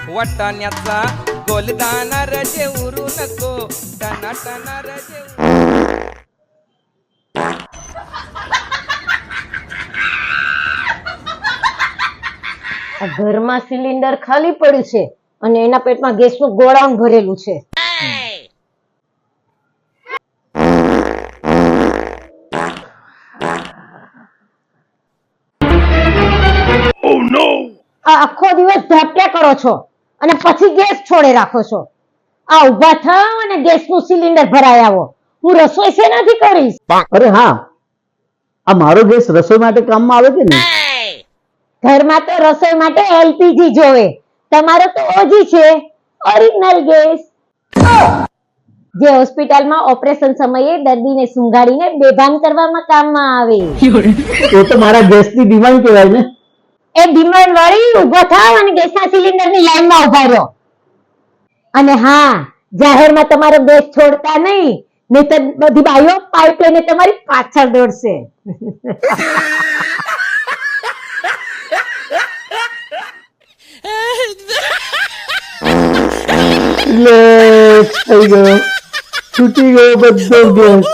वाटाण्याचा गोलदाना रजे उरू नको टना टना रजे આ ઘરમાં સિલિન્ડર ખાલી પડ્યું છે અને એના પેટમાં ગેસનું ગોળાઉન ભરેલું છે. આ આખો દિવસ ઝાપટ્યા કરો છો અને પછી ગેસ છોડે રાખો છો. આ ઊભા થાવ અને ગેસનું સિલિન્ડર ભરાઈ આવો. હું રસોઈ શેનાથી કરીશ? અરે હા, આ મારો ગેસ રસોઈ માટે કામમાં આવે છે ને. ઘરમાં તો રસોઈ માટે એલપીજી જોવે, તમારો તો ઓજી છે ઓરિજિનલ ગેસ. જે હોસ્પિટલમાં ઓપરેશન સમયે દર્દીને સુંઘાડીને બેભાન કરવામાં કામમાં આવે. તો તો મારા ગેસની ડિમાન્ડ કહેવાય ને. એ ડિમાન્ડ વાળી ઊભો થાવ અને ગેસના સિલિન્ડરની લાઈનમાં ઊભા રહો. અને હા, જાહેરમાં તમારો ગેસ છોડતા નહીં, નહીંતર બધી બાઈઓ પાઇપ લઈને તમારી પાછળ દોડશે. લે થઈ ગયો, છૂટી ગયો બધો ગેસ.